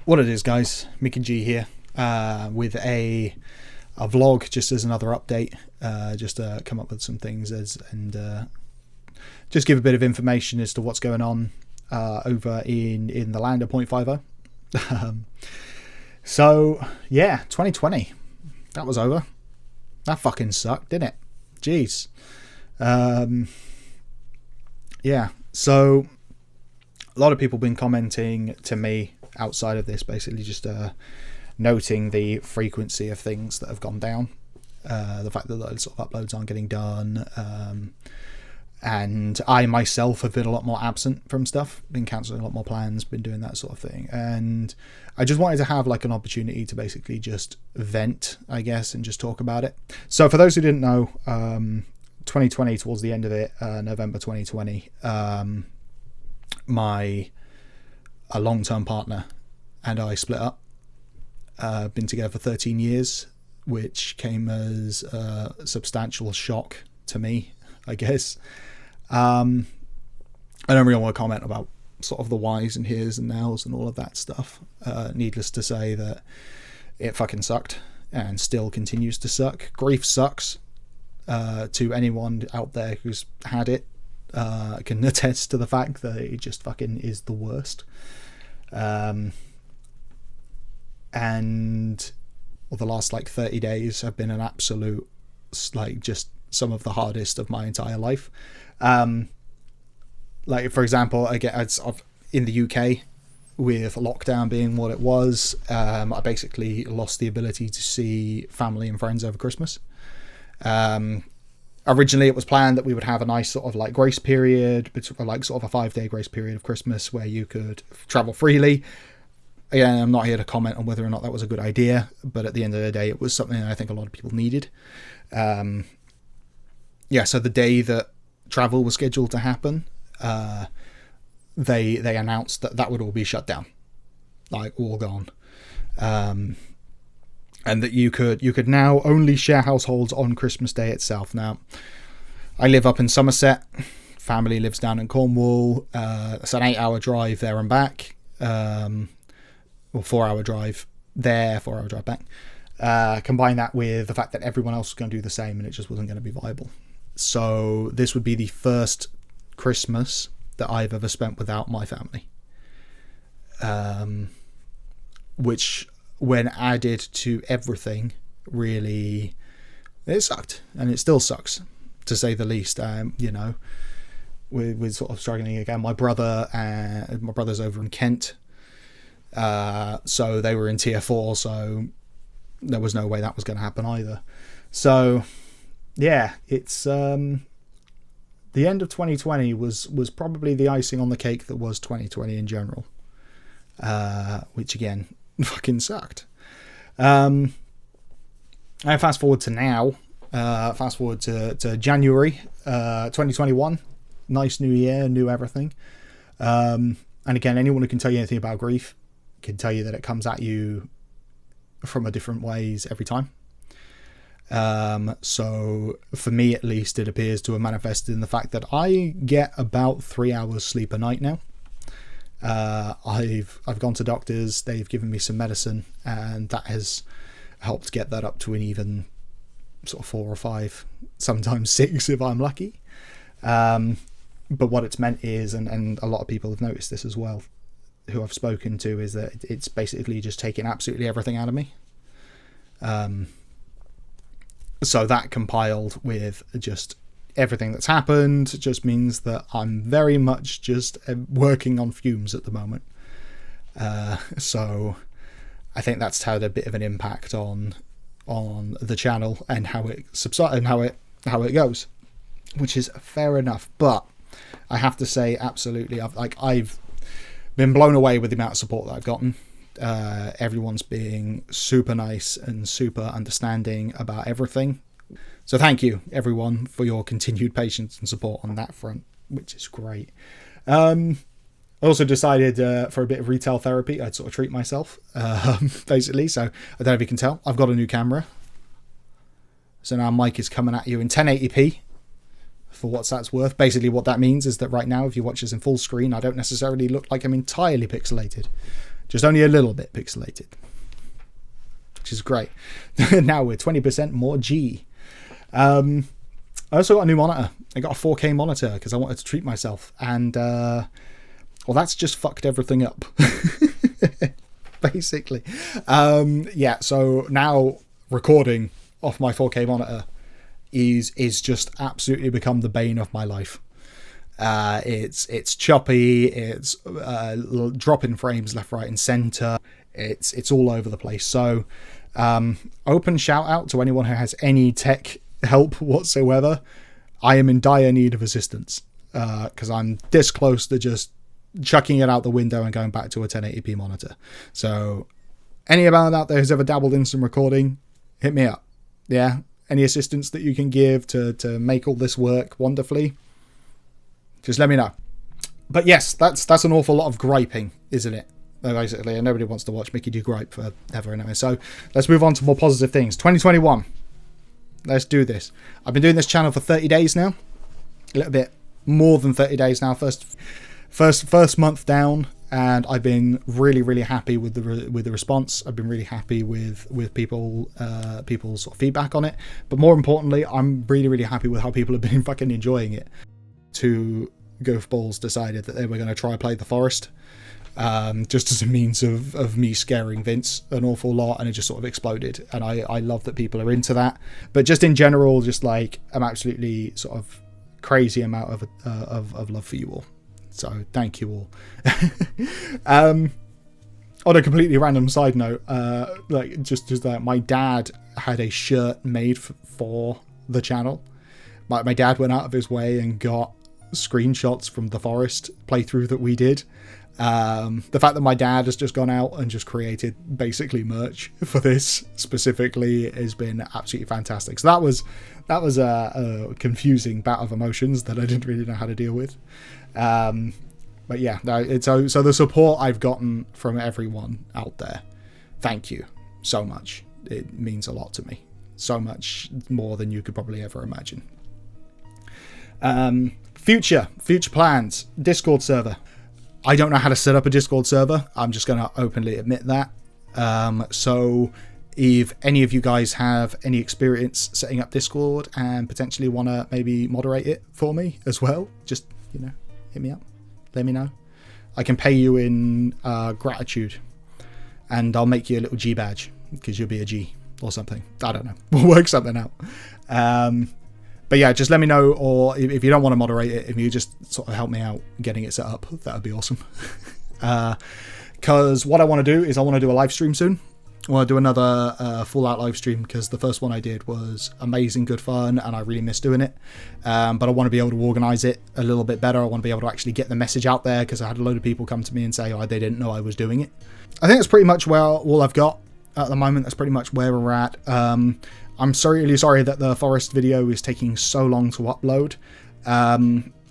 What it is, guys, Mick and G here, with a vlog, just as another update, just to come up with some things and just give a bit of information as to what's going on over in the land of 0.50. So yeah, 2020, that was over. That fucking sucked, didn't it? Jeez. Yeah, so a lot of people been commenting to me outside of this, basically just noting the frequency of things that have gone down, the fact that those sort of uploads aren't getting done, and I myself have been a lot more absent from stuff, been cancelling a lot more plans, been doing that sort of thing, and I just wanted to have like an opportunity to basically just vent, I guess, and just talk about it. So for those who didn't know, 2020, towards the end of it, November 2020, a long-term partner and I split up. Been together for 13 years, which came as a substantial shock to me, I guess. I don't really want to comment about sort of the whys and heres and nows and all of that stuff. Needless to say that it fucking sucked and still continues to suck. Grief sucks. To anyone out there who's had it, can attest to the fact that it just fucking is the worst. And the last like 30 days have been an absolute, like, just some of the hardest of my entire life. Like, for example, again, in the UK, with lockdown being what it was, I basically lost the ability to see family and friends over Christmas. Originally it was planned that we would have a nice sort of like grace period, like sort of a 5-day grace period of Christmas where you could travel freely. Again, I'm not here to comment on whether or not that was a good idea, but at the end of the day, it was something I think a lot of people needed. Yeah, so the day that travel was scheduled to happen, they announced that would all be shut down, like all gone. And that you could now only share households on Christmas Day itself. Now, I live up in Somerset. Family lives down in Cornwall. It's an 8-hour drive there and back. Or 4-hour drive there, 4-hour drive back. Combine that with the fact that everyone else was going to do the same, and it just wasn't going to be viable. So this would be the first Christmas that I've ever spent without my family. Which, when added to everything, really, it sucked, and it still sucks, to say the least. You know, we're sort of struggling again. My brother's over in Kent, so they were in tier 4, so there was no way that was going to happen either. So yeah, it's the end of 2020 was probably the icing on the cake that was 2020 in general, which again fucking sucked. And fast forward to now, fast forward to January 2021. Nice new year, new everything. And again, anyone who can tell you anything about grief can tell you that it comes at you from a different ways every time. So for me at least, it appears to have manifested in the fact that I get about 3 hours sleep a night now. I've gone to doctors, they've given me some medicine, and that has helped get that up to an even sort of 4 or 5, sometimes 6 if I'm lucky. But what it's meant is, and a lot of people have noticed this as well, who I've spoken to, is that it's basically just taking absolutely everything out of me. So that compiled with just everything that's happened just means that I'm very much just working on fumes at the moment. So I think that's had a bit of an impact on the channel and how it subsides and how it goes, which is fair enough. But I have to say, absolutely, I've been blown away with the amount of support that I've gotten. Everyone's being super nice and super understanding about everything. So thank you, everyone, for your continued patience and support on that front, which is great. I also decided for a bit of retail therapy, I'd sort of treat myself, basically. So I don't know if you can tell, I've got a new camera. So now mic is coming at you in 1080p. For what that's worth. Basically what that means is that right now, if you watch this in full screen, I don't necessarily look like I'm entirely pixelated. just only a little bit pixelated, which is great. Now we're 20% more G. I also got a new monitor. I got a 4K monitor because I wanted to treat myself, and well, that's just fucked everything up. Basically. Yeah, so now recording off my 4K monitor is just absolutely become the bane of my life. It's choppy, it's dropping frames left, right, and center. It's all over the place. So open shout out to anyone who has any tech help whatsoever. I am in dire need of assistance because I'm this close to just chucking it out the window and going back to a 1080p monitor. So anyone out there who's ever dabbled in some recording, hit me up. Yeah, any assistance that you can give to make all this work wonderfully, just let me know. But yes, that's an awful lot of griping, isn't it? Basically, and nobody wants to watch Mickey do gripe forever anyway. So let's move on to more positive things. 2021. Let's do this. I've been doing this channel for 30 days now. A little bit more than 30 days now. First month down, and I've been really happy with the response. I've been really happy with people's sort of feedback on it. But more importantly, I'm really happy with how people have been fucking enjoying it. Two goofballs decided that they were going to try play The Forest, just as a means of me scaring Vince an awful lot, and it just sort of exploded. And I love that people are into that. But just in general, just like I'm absolutely sort of crazy amount of love for you all. So thank you all. On a completely random side note, like just that my dad had a shirt made for the channel. My dad went out of his way and got screenshots from The Forest playthrough that we did. The fact that my dad has just gone out and just created basically merch for this specifically has been absolutely fantastic. So that was a confusing bout of emotions that I didn't really know how to deal with. But yeah, so the support I've gotten from everyone out there, thank you so much. It means a lot to me, so much more than you could probably ever imagine. Future plans, Discord server. I don't know how to set up a Discord server. I'm just going to openly admit that. So if any of you guys have any experience setting up Discord and potentially want to maybe moderate it for me as well, just, hit me up. Let me know. I can pay you in gratitude, and I'll make you a little G badge because you'll be a G or something. I don't know. We'll work something out. But yeah, just let me know, or if you don't want to moderate it, if you just sort of help me out getting it set up, that would be awesome. Because what I want to do is I want to do a live stream soon. I want to do another full-out live stream because the first one I did was amazing, good fun, and I really miss doing it. But I want to be able to organise it a little bit better. I want to be able to actually get the message out there because I had a load of people come to me and say, they didn't know I was doing it. I think that's pretty much where all I've got at the moment. That's pretty much where we're at. I'm really sorry that the Forest video is taking so long to upload.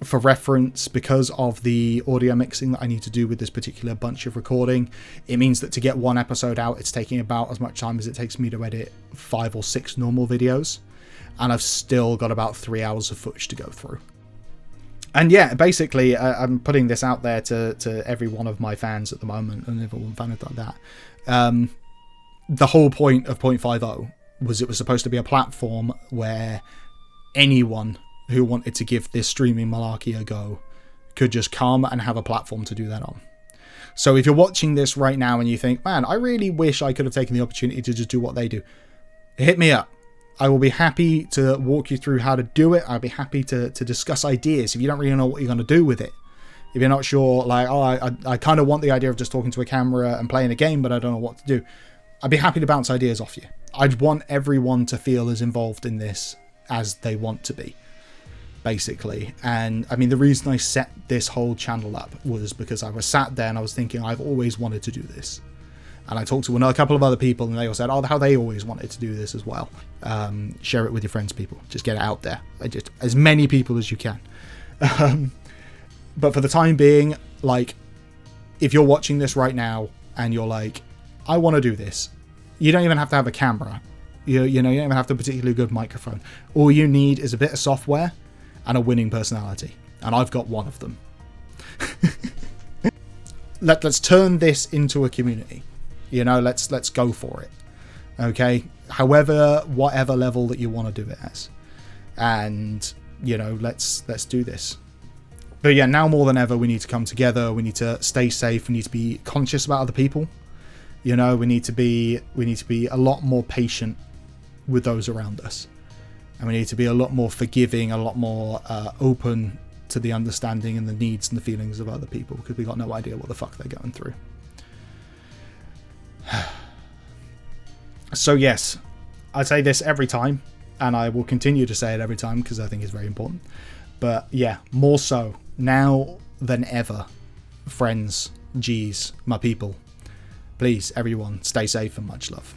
For reference, because of the audio mixing that I need to do with this particular bunch of recording, it means that to get one episode out, it's taking about as much time as it takes me to edit 5 or 6 normal videos. And I've still got about 3 hours of footage to go through. And yeah, basically, I'm putting this out there to every one of my fans at the moment, and everyone fan like that. The whole point of 0.50 was it was supposed to be a platform where anyone who wanted to give this streaming malarkey a go could just come and have a platform to do that on. So if you're watching this right now and you think, man, I really wish I could have taken the opportunity to just do what they do, hit me up. I will be happy to walk you through how to do it. I'll be happy to discuss ideas if you don't really know what you're going to do with it. If you're not sure, like, I kind of want the idea of just talking to a camera and playing a game, but I don't know what to do. I'd be happy to bounce ideas off you. I'd want everyone to feel as involved in this as they want to be, basically. And I mean, the reason I set this whole channel up was because I was sat there and I was thinking, I've always wanted to do this. And I talked to a couple of other people and they all said, how they always wanted to do this as well. Share it with your friends, people. Just get it out there. Just as many people as you can. But for the time being, like, if you're watching this right now and you're like, I want to do this, you don't even have to have a camera. You don't even have to have a particularly good microphone. All you need is a bit of software and a winning personality. And I've got one of them. let's turn this into a community. You know, let's go for it. Okay, however, whatever level that you want to do it as, and you know, let's do this. But yeah, now more than ever, we need to come together. We need to stay safe. We need to be conscious about other people. You know, we need to be a lot more patient with those around us, and we need to be a lot more forgiving, a lot more open to the understanding and the needs and the feelings of other people, because we got no idea what the fuck they're going through. So yes, I say this every time, and I will continue to say it every time because I think it's very important. But yeah, more so now than ever, friends, G's, my people, please, everyone, stay safe and much love.